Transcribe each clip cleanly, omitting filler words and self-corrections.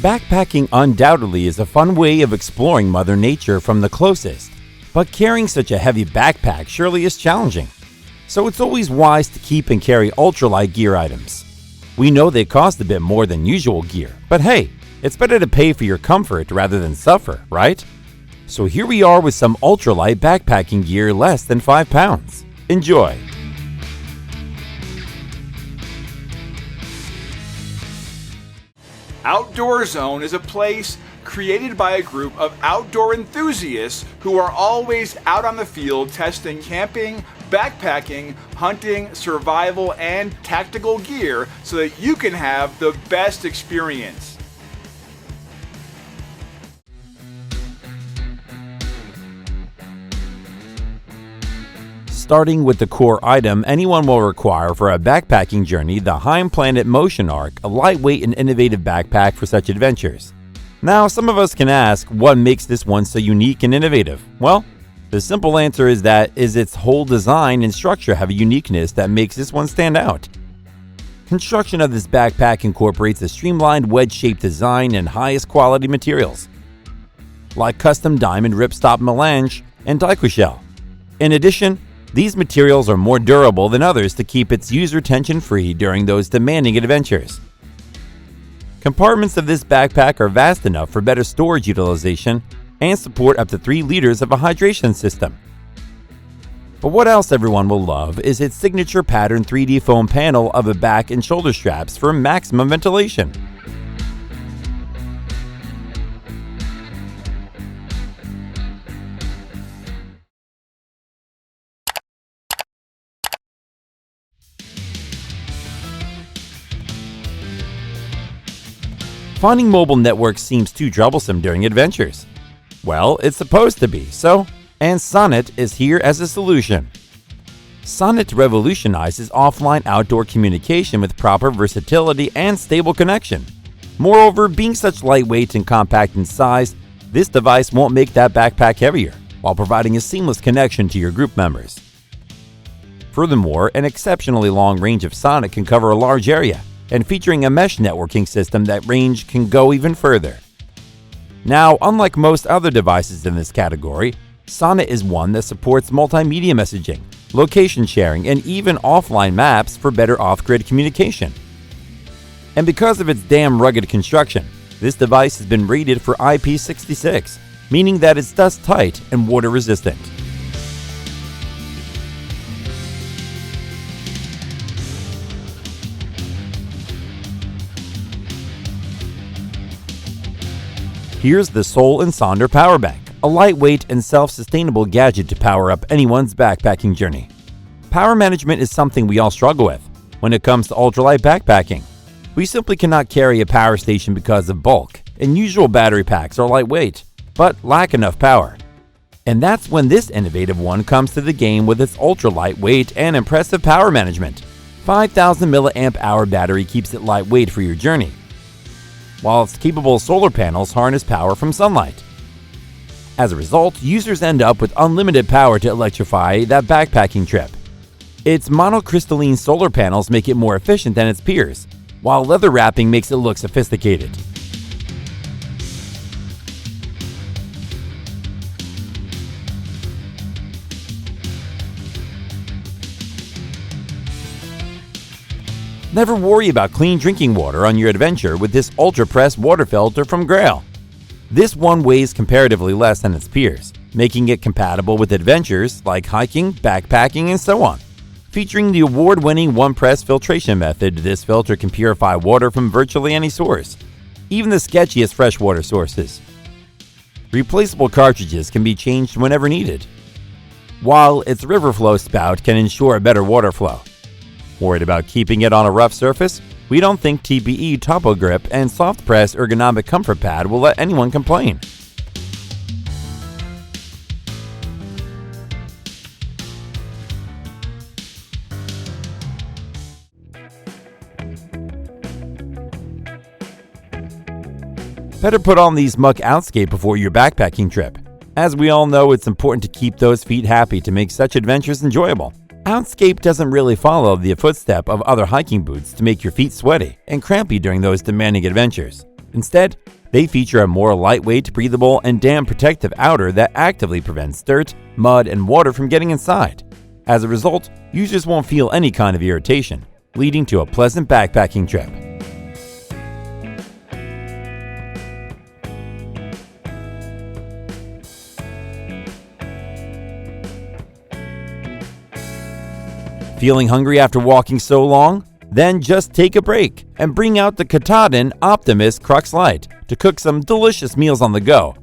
Backpacking undoubtedly is a fun way of exploring Mother Nature from the closest, but carrying such a heavy backpack surely is challenging. So it's always wise to keep and carry ultralight gear items. We know they cost a bit more than usual gear, but hey, it's better to pay for your comfort rather than suffer, right? So here we are with some ultralight backpacking gear less than 5 pounds. Enjoy! Outdoorzone is a place created by a group of outdoor enthusiasts who are always out on the field testing camping, backpacking, hunting, survival, and tactical gear so that you can have the best experience. Starting with the core item anyone will require for a backpacking journey, the HEIMPLANET Motion Arc, a lightweight and innovative backpack for such adventures. Now, some of us can ask, what makes this one so unique and innovative? Well, the simple answer is that its whole design and structure have a uniqueness that makes this one stand out. Construction of this backpack incorporates a streamlined wedge-shaped design and highest quality materials, like custom diamond ripstop melange and diquishell. In addition, these materials are more durable than others to keep its user tension-free during those demanding adventures. Compartments of this backpack are vast enough for better storage utilization and support up to 3 liters of a hydration system. But what else everyone will love is its signature pattern 3D foam panel of the back and shoulder straps for maximum ventilation. Finding mobile networks seems too troublesome during adventures. Well, it's supposed to be, and Sonnet is here as a solution. Sonnet revolutionizes offline outdoor communication with proper versatility and stable connection. Moreover, being such lightweight and compact in size, this device won't make that backpack heavier, while providing a seamless connection to your group members. Furthermore, an exceptionally long range of Sonnet can cover a large area, and featuring a mesh networking system, that range can go even further. Now, unlike most other devices in this category, Sonnet is one that supports multimedia messaging, location sharing, and even offline maps for better off-grid communication. And because of its damn rugged construction, this device has been rated for IP66, meaning that it's dust-tight and water-resistant. Here's the Soul and Sonder Power Bank, a lightweight and self-sustainable gadget to power up anyone's backpacking journey. Power management is something we all struggle with when it comes to ultralight backpacking. We simply cannot carry a power station because of bulk, and usual battery packs are lightweight, but lack enough power. And that's when this innovative one comes to the game with its ultra-lightweight and impressive power management. 5,000 mAh battery keeps it lightweight for your journey, while its capable solar panels harness power from sunlight. As a result, users end up with unlimited power to electrify that backpacking trip. Its monocrystalline solar panels make it more efficient than its peers, while leather wrapping makes it look sophisticated. Never worry about clean drinking water on your adventure with this UltraPress water filter from GRAYL. This one weighs comparatively less than its peers, making it compatible with adventures like hiking, backpacking, and so on. Featuring the award-winning OnePress filtration method, this filter can purify water from virtually any source, even the sketchiest freshwater sources. Replaceable cartridges can be changed whenever needed, while its river flow spout can ensure a better water flow. Worried about keeping it on a rough surface? We don't think TPE Topo Grip and Soft Press Ergonomic Comfort Pad will let anyone complain. Better put on these Muck Outscape before your backpacking trip. As we all know, it's important to keep those feet happy to make such adventures enjoyable. Outscape doesn't really follow the footstep of other hiking boots to make your feet sweaty and crampy during those demanding adventures. Instead, they feature a more lightweight, breathable, and damp protective outer that actively prevents dirt, mud, and water from getting inside. As a result, users won't feel any kind of irritation, leading to a pleasant backpacking trip. Feeling hungry after walking so long? Then just take a break and bring out the Katahdin Optimus Crux Light to cook some delicious meals on the go.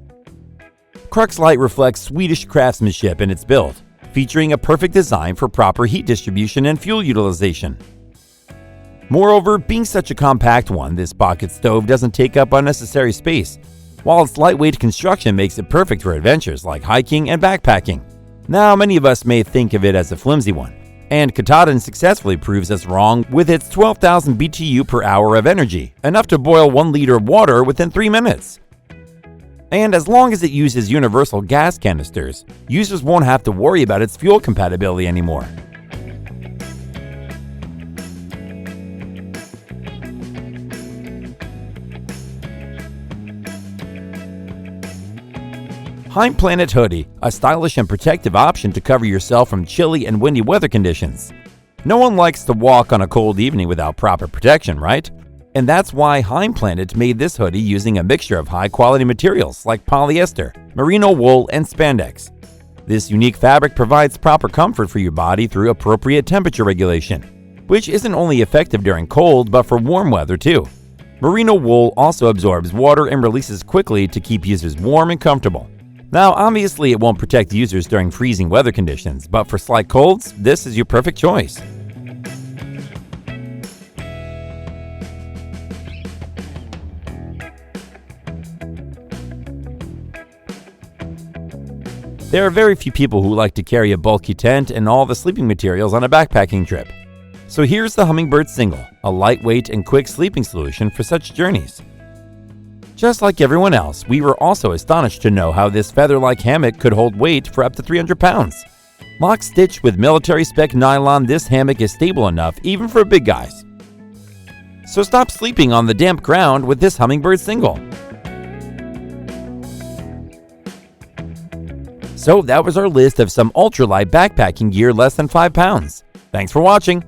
Crux Light reflects Swedish craftsmanship in its build, featuring a perfect design for proper heat distribution and fuel utilization. Moreover, being such a compact one, this pocket stove doesn't take up unnecessary space, while its lightweight construction makes it perfect for adventures like hiking and backpacking. Now, many of us may think of it as a flimsy one, and Katahdin successfully proves us wrong with its 12,000 BTU per hour of energy, enough to boil 1 liter of water within 3 minutes. And as long as it uses universal gas canisters, users won't have to worry about its fuel compatibility anymore. HEIMPLANET Hoodie, a stylish and protective option to cover yourself from chilly and windy weather conditions. No one likes to walk on a cold evening without proper protection, right? And that's why HEIMPLANET made this hoodie using a mixture of high-quality materials like polyester, merino wool, and spandex. This unique fabric provides proper comfort for your body through appropriate temperature regulation, which isn't only effective during cold but for warm weather too. Merino wool also absorbs water and releases quickly to keep users warm and comfortable. Now, obviously it won't protect users during freezing weather conditions, but for slight colds, this is your perfect choice. There are very few people who like to carry a bulky tent and all the sleeping materials on a backpacking trip. So here's the Hummingbird Single, a lightweight and quick sleeping solution for such journeys. Just like everyone else, we were also astonished to know how this feather-like hammock could hold weight for up to 300 pounds. Lock-stitched with military-spec nylon, this hammock is stable enough even for big guys. So stop sleeping on the damp ground with this Hummingbird Single. So that was our list of some ultralight backpacking gear less than 5 pounds. Thanks for watching.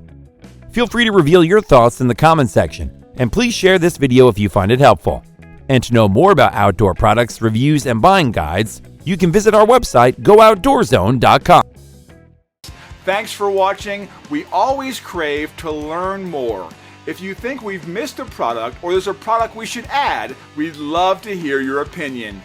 Feel free to reveal your thoughts in the comment section, and please share this video if you find it helpful. And to know more about outdoor products, reviews, and buying guides, you can visit our website, GoOutdoorzone.com. Thanks for watching. We always crave to learn more. If you think we've missed a product or there's a product we should add, we'd love to hear your opinion.